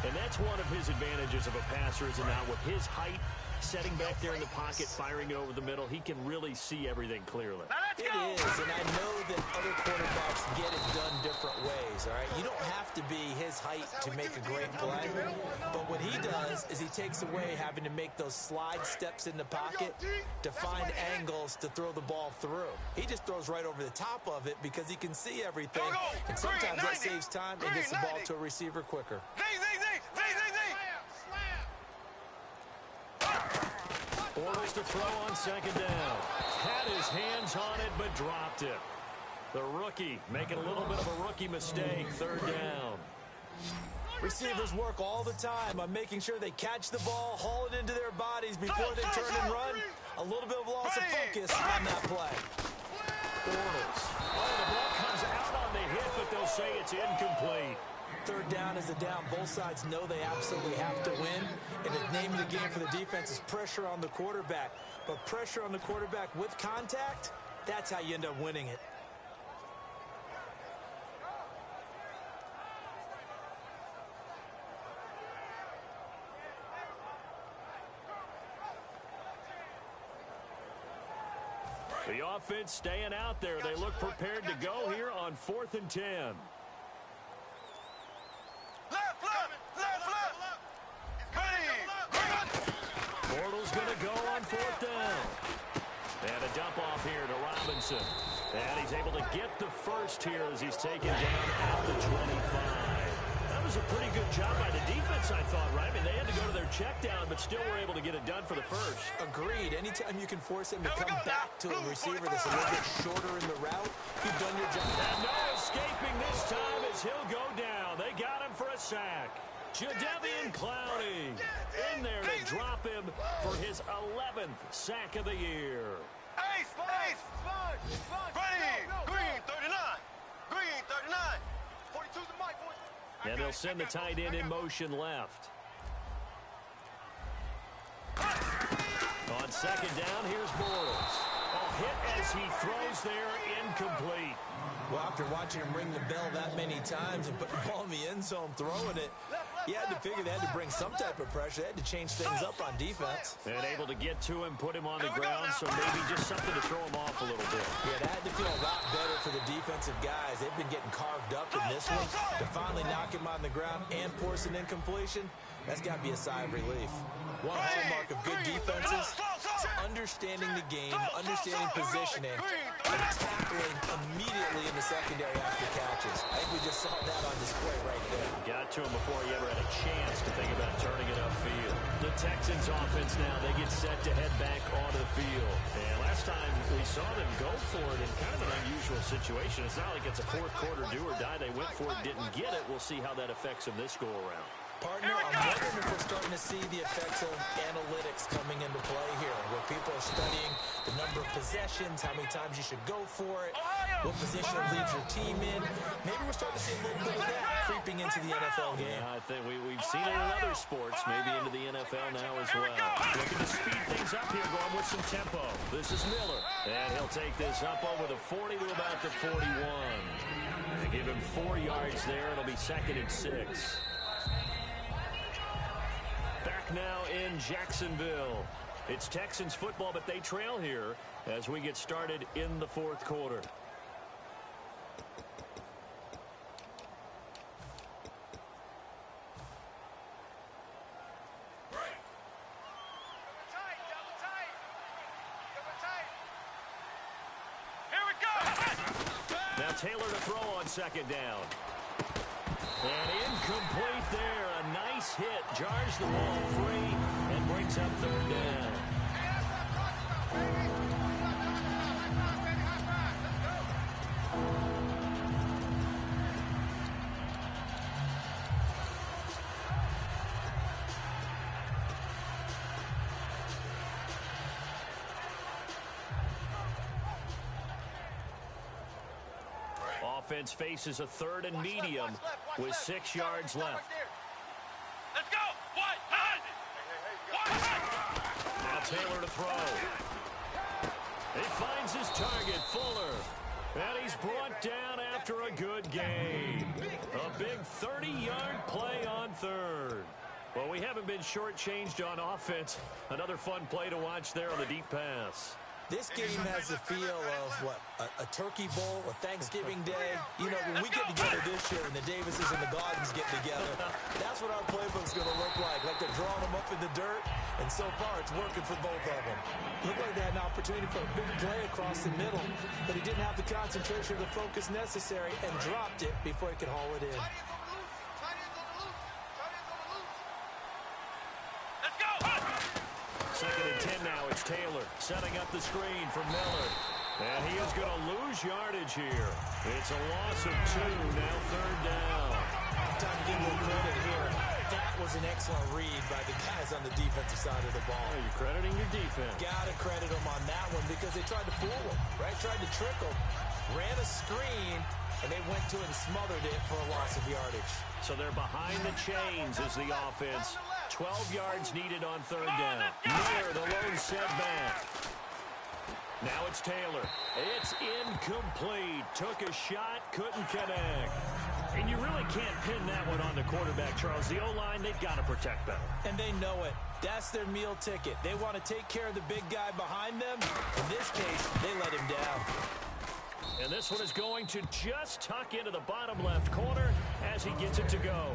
And that's one of his advantages of a passer, is now with his height, setting back there in the pocket, firing over the middle, he can really see everything clearly. It is, and I know that other quarterbacks get it done different ways, all right? You don't have to be his height to make a great play, but what he does is he takes away having to make those slide steps in the pocket to find angles to throw the ball through. He just throws right over the top of it because he can see everything, and sometimes that saves time and gets the ball to a receiver quicker. Bortles to throw on 2nd down. Had his hands on it, but dropped it. The rookie making a little bit of a rookie mistake. 3rd down. Receivers work all the time on making sure they catch the ball, haul it into their bodies before they turn and run. A little bit of loss of focus on that play. Bortles. Oh, the ball comes out on the hit, but they'll say it's incomplete. 3rd down is a down. Both sides know they absolutely have to win. And the name of the game for the defense is pressure on the quarterback. But pressure on the quarterback with contact, that's how you end up winning it. The offense staying out there. They look prepared to go here on 4th and 10. Bortles going to go on 4th down. And a dump off here to Robinson. And he's able to get the first here as he's taken down at the 25. That was a pretty good job by the defense, I thought, right? I mean, they had to go to their check down, but still were able to get it done for the first. Agreed. Anytime you can force him to come back to a receiver that's a little bit shorter in the route, you've done your job. And no escaping this time as he'll go down. They got him for a sack. Jadeveon Clowney in there to drop him for his 11th sack of the year. Ace, ready, green 39, green 39, 42's the mic, boys. And they'll send the tight end in motion left. On 2nd down, here's Bortles. A hit as he throws there, incomplete. Well, after watching him ring the bell that many times and put the ball in the end zone, throwing it, you had to figure they had to bring some type of pressure. They had to change things up on defense. And able to get to him, put him on the ground, so maybe just something to throw him off a little bit. Yeah, that had to feel a lot better for the defensive guys. They've been getting carved up in this one. To finally knock him on the ground and force an incompletion, that's got to be a sigh of relief. One hallmark of good defenses is understanding the game, understanding positioning, and tackling immediately in the secondary after catches. I think we just saw that on display right there. Got to him before he ever had a chance to think about turning it upfield. The Texans offense now, they get set to head back onto the field. And last time we saw them go for it in kind of an unusual situation. It's not like it's a fourth quarter do or die. They went for it, didn't get it. We'll see how that affects them this go around. Partner, I'm wondering if we're starting to see the effects of analytics coming into play here, where people are studying the number of possessions, how many times you should go for it, what position it leaves your team in. Maybe we're starting to see a little bit of that creeping into the NFL game. Yeah, I think we've seen it in other sports, maybe into the NFL now as well. Looking to speed things up here, going with some tempo. This is Miller, and he'll take this up over the 40 to about the 41. They give him 4 yards there. It'll be 2nd and 6. Back now in Jacksonville. It's Texans football, but they trail here as we get started in the 4th quarter. Now Taylor to throw on 2nd down. And incomplete there. A nice hit. Jars the ball free and brings up 3rd down. Offense faces a 3rd and medium with 6 yards left. Let's go! Now Taylor to throw. He finds his target, Fuller. And he's brought down after a good gain. A big 30-yard play on 3rd. Well, we haven't been shortchanged on offense. Another fun play to watch there on the deep pass. This game has the feel of, what, a turkey bowl, a Thanksgiving day. You know, when we get together this year and the Davises and the Gardens get together, that's what our playbook's going to look like they're drawing them up in the dirt, and so far it's working for both of them. Looked like they had an opportunity for a big play across the middle, but he didn't have the concentration or the focus necessary and dropped it before he could haul it in. Let's go! 2nd and 10 now. It's Taylor setting up the screen for Miller. And he is going to lose yardage here. It's a loss of 2. Now 3rd down. Time to give him credit here. That was an excellent read by the guys on the defensive side of the ball. Oh, you're crediting your defense. Got to credit them on that one because they tried to fool him, right? Tried to trick him. Ran a screen, and they went to it and smothered it for a loss of yardage. So they're behind the chains as the offense. 12 yards needed on 3rd down. Miller, the lone setback. Now it's Taylor. It's incomplete. Took a shot, couldn't connect. And you really can't pin that one on the quarterback, Charles. The O-line, they've got to protect better. And they know it. That's their meal ticket. They want to take care of the big guy behind them. In this case, they let him down. And this one is going to just tuck into the bottom left corner as he gets it to go.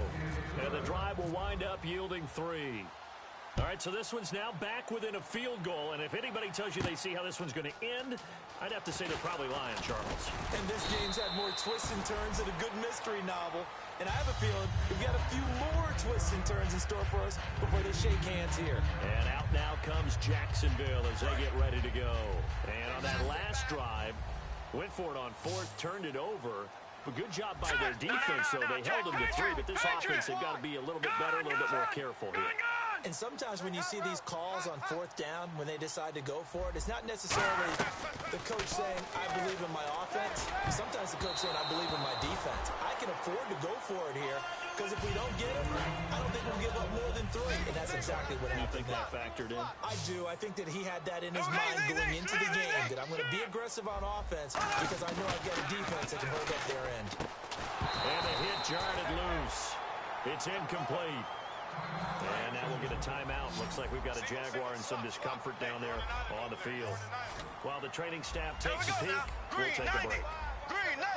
And the drive will wind up yielding 3. All right, so this one's now back within a field goal. And if anybody tells you they see how this one's going to end, I'd have to say they're probably lying, Charles. And this game's had more twists and turns than a good mystery novel. And I have a feeling we've got a few more twists and turns in store for us before they shake hands here. And out now comes Jacksonville as they get ready to go. And on that last drive, went for it on 4th, turned it over. But good job by their defense, though. They held them to 3, but this offense, they've got to be a little bit better, a little bit more careful here. And sometimes when you see these calls on 4th down, when they decide to go for it, it's not necessarily the coach saying, I believe in my offense. Sometimes the coach saying, I believe in my defense. I can afford to go for it here, because if we don't get it, I don't think we'll give up more than 3. And that's exactly what happened. You think that factored in? I do. I think that he had that in his mind going into the game, that I'm going to be aggressive on offense because I know I've got a defense that can hold up their end. And the hit jarred it loose. It's incomplete. And now we'll get a timeout. Looks like we've got a Jaguar in some discomfort down there on the field. While the training staff takes a peek, we'll take a break. Green 90.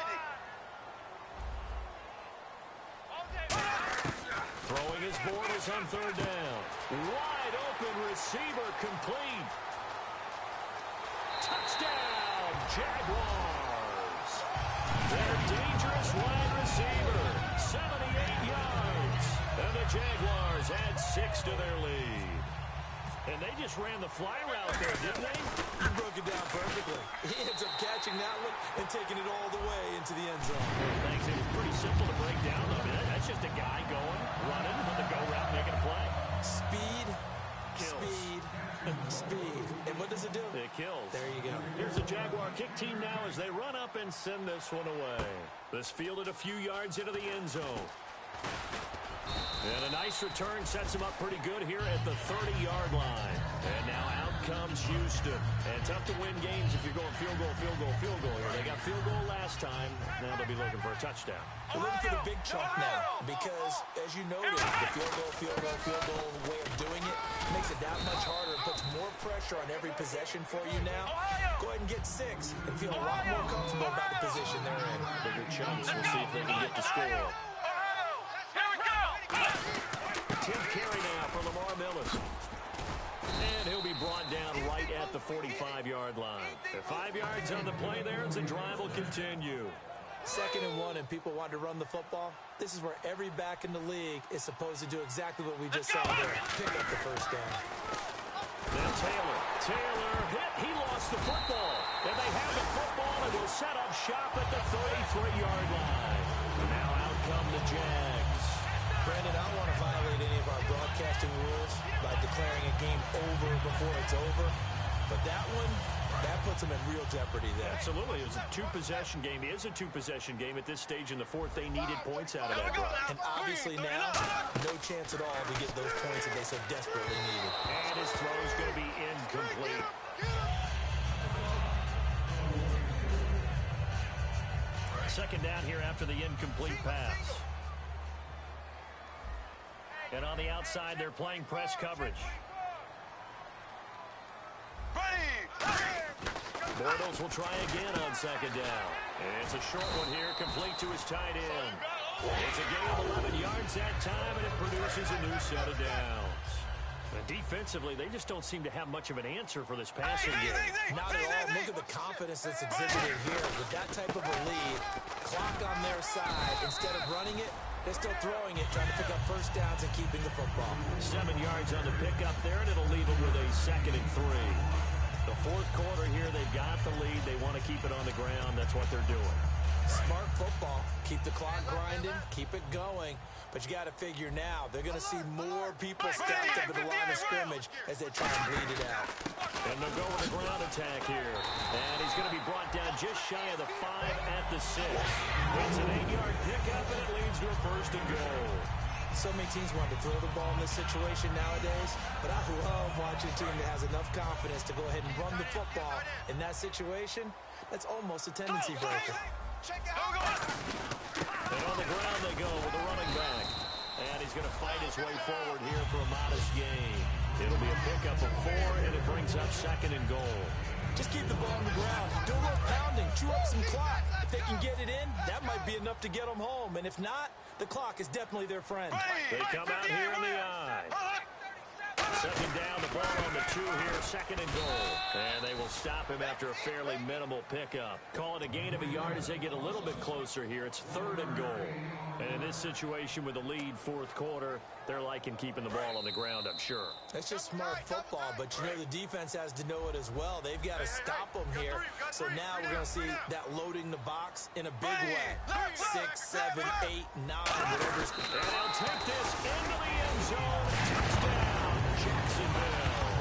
Throwing his Bortles on 3rd down. Wide open receiver complete. Touchdown, Jaguars. Their dangerous wide receiver, 78 yards. And the Jaguars add 6 to their lead. And they just ran the fly route there, didn't they? You broke it down perfectly. He ends up catching that one and taking it all the way into the end zone. Thanks. It was pretty simple to break down, though. I mean, that's just a guy going, running with the go and send this one away. This fielded a few yards into the end zone. And a nice return sets him up pretty good here at the 30-yard line. And now out comes Houston. And tough to win games if you're going field goal, field goal, field goal here. They got field goal last time. Now they'll be looking for a touchdown. They're looking for the big chunk now because, as you noted, the field goal way of doing it makes it that much harder. It puts more pressure on every possession for you now. Go ahead and get 6 and feel a lot more comfortable about the position they're in. Bigger chunks. We'll see if they can get the score. 10th carry now for Lamar Miller. And he'll be brought down right at the 45-yard line. 5 yards on the play there as the drive will continue. 2nd and 1 and people want to run the football. This is where every back in the league is supposed to do exactly what we just saw there. Pick up the first down. Now Taylor hit. He lost the football. And they have the football and will set up shop at the 33-yard line. Now out come the Jags. Brandon, I don't want to violate any of our broadcasting rules by declaring a game over before it's over. But that one, that puts them in real jeopardy there. Absolutely. It was a two-possession game. It is a two-possession game at this stage in the fourth. They needed points out of that drive. And obviously now, no chance at all to get those points that they so desperately needed. And his throw is going to be incomplete. Second down here after the incomplete pass. And on the outside, they're playing press coverage. Bortles will try again on second down. And it's a short one here, complete to his tight end. It's a gain of 11 yards that time, and it produces a new set of downs. And defensively, they just don't seem to have much of an answer for this passing game. Not at all. Look at the confidence that's exhibited here. With that type of a lead, clock on their side, instead of running it, they're still throwing it, trying to pick up first downs and keeping the football. 7 yards on the pickup there, and it'll leave them with a 2nd and 3. The fourth quarter here, they've got the lead. They want to keep it on the ground. That's what they're doing. Smart football. Keep the clock grinding. Keep it going. But you got to figure now, they're going to see more people stacked up at the line of scrimmage as they try and bleed it out. And they'll go with a ground attack here. And he's going to be brought down just shy of the 5 at the 6. It's an 8-yard pickup, and it leads to a 1st and goal. So many teams want to throw the ball in this situation nowadays, but I love watching a team that has enough confidence to go ahead and run the football. In that situation, that's almost a tendency breaker. And on the ground they go with the running back. And he's going to fight his way forward here for a modest gain. It'll be a pickup of 4, and it brings up 2nd and goal. Just keep the ball on the ground. Do a little pounding. Chew up some clock. If they can get it in, that might be enough to get them home. And if not, the clock is definitely their friend. They come out here in the eye. 2nd down, the ball on the 2 here, 2nd and goal. And they will stop him after a fairly minimal pickup. Call it a gain of a yard as they get a little bit closer here. It's 3rd and goal. And in this situation with the lead, fourth quarter, they're liking keeping the ball on the ground, I'm sure. That's just smart football, but you know the defense has to know it as well. They've got to stop them here. So now we're going to see that loading the box in a big way. 6, 7, 8, 9, whatever's... And they'll take this into the end zone. Touchdown, Jacksonville.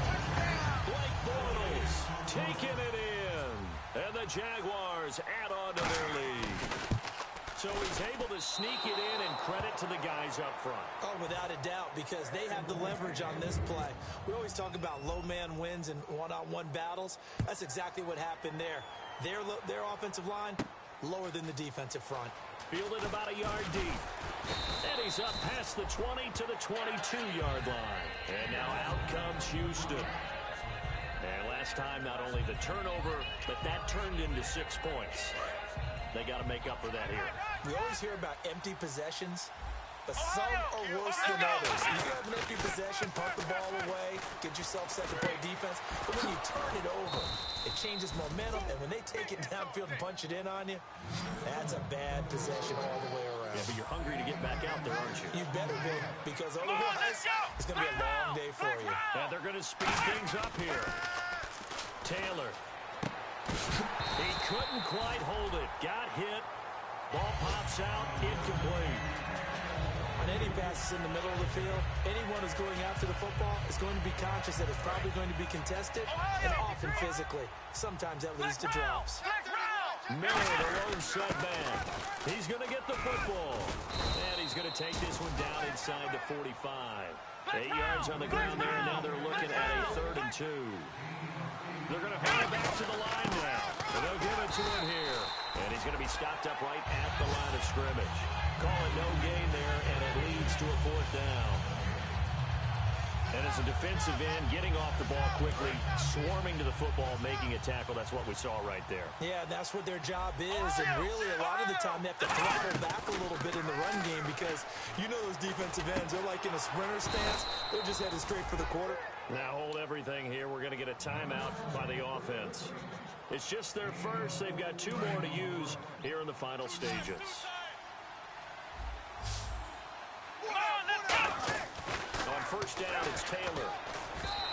Blake Bortles taking it in. And the Jaguars add on to their lead. So he's able to sneak it in, and credit to the guys up front. Oh, without a doubt, because they have the leverage on this play. We always talk about low man wins and one-on-one battles. That's exactly what happened there. Their offensive line, lower than the defensive front. Fielded about a yard deep. And he's up past the 20 to the 22-yard line. And now out comes Houston. And last time, not only the turnover, but that turned into 6 points. They got to make up for that here. We always hear about empty possessions, but some are worse than others. You have an empty possession, punt the ball away, get yourself set to play defense. But when you turn it over, it changes momentum, and when they take it downfield and punch it in on you, that's a bad possession all the way around. Yeah, but you're hungry to get back out there, aren't you? You better be, because otherwise, it's going to be a long day for you. And they're going to speed things up here. Taylor. He couldn't quite hold it. Got hit. Ball pops out. Incomplete. On any passes in the middle of the field, anyone who's going after the football is going to be conscious that it's probably going to be contested and often physically. Sometimes that leads to drops. Miller, the lone setback. He's going to get the football. And he's going to take this one down inside the 45. 8 yards on the ground there, and now they're looking at a 3rd and 2. They're going to hurl it back to the line now. And they'll give it to him here. And he's going to be stopped up right at the line of scrimmage. Call it no gain there, and it leads to a 4th down. And as a defensive end, getting off the ball quickly, swarming to the football, making a tackle, that's what we saw right there. Yeah, that's what their job is. And really, a lot of the time, they have to throttle back a little bit in the run game because you know those defensive ends, they're like in a sprinter stance. They're just headed straight for the quarter. Now hold everything here. We're going to get a timeout by the offense. It's just their first. They've got 2 more to use here in the final stages. On 1st down, it's Taylor.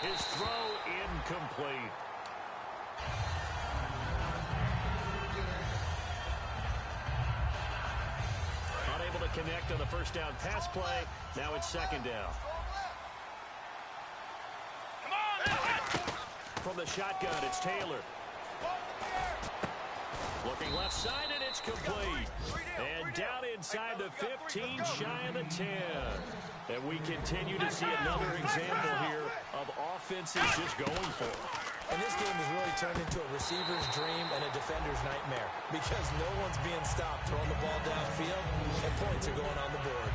His throw incomplete. Unable to connect on the 1st down pass play. Now it's 2nd down. From the shotgun, it's Taylor. Looking left side, and it's complete. And down inside the 15, shy of the 10. And we continue to see another example here of offenses just going for it. And this game has really turned into a receiver's dream and a defender's nightmare because no one's being stopped throwing the ball downfield, and points are going on the board.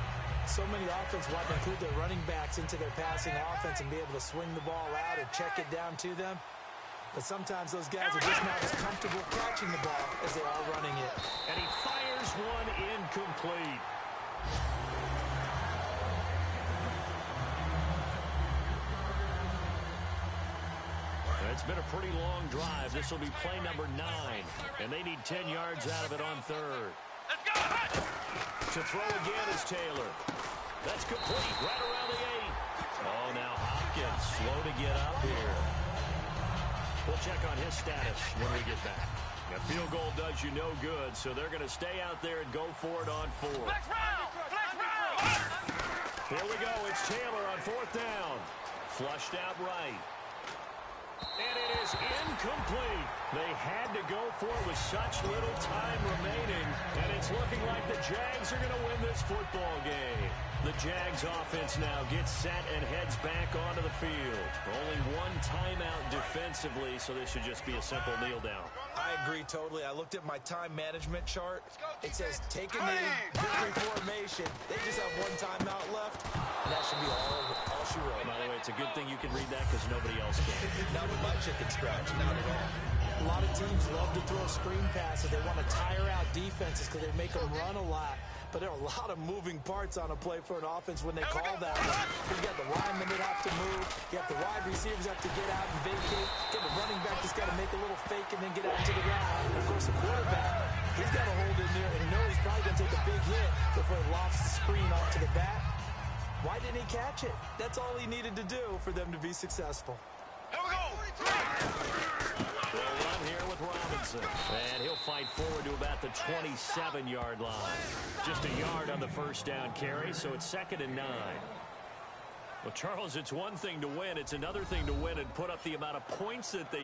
So many offenses want to include their running backs into their passing offense and be able to swing the ball out or check it down to them. But sometimes those guys are just not as comfortable catching the ball as they are running it. And he fires one incomplete. It's been a pretty long drive. This will be play number 9. And they need 10 yards out of it on 3rd. To throw again is Taylor. That's complete right around the 8. Oh, now Hopkins slow to get up here. We'll check on his status when we get back. A field goal does you no good, so they're going to stay out there and go for it on 4. Flex round! Flex round! Here we go. It's Taylor on 4th down. Flushed out right. And it is incomplete. They had to go for it with such little time remaining. And it's looking like the Jags are going to win this football game. The Jags offense now gets set and heads back onto the field. Only 1 timeout defensively, so this should just be a simple kneel down. I agree totally. I looked at my time management chart. It says take a knee, victory formation. They just have 1 timeout left, and that should be all she wrote. By the way, it's a good thing you can read that because nobody else can. Not with my chicken scratch, not at all. A lot of teams love to throw screen passes. They want to tire out defenses because they make them run a lot. But there are a lot of moving parts on a play for an offense when they call that one. You got the linemen that have to move. You have the wide receivers have to get out and vacate. You got the running back that's got to make a little fake and then get out into the ground. And of course, the quarterback, he's got to hold in there and know he's probably going to take a big hit before he lofts the screen off to the back. Why didn't he catch it? That's all he needed to do for them to be successful. Here we go! They'll run here with Robinson. And he'll fight forward to about the 27-yard line. Just a yard on the 1st down carry, so it's 2nd and 9. Well, Charles, it's one thing to win. It's another thing to win and put up the amount of points that they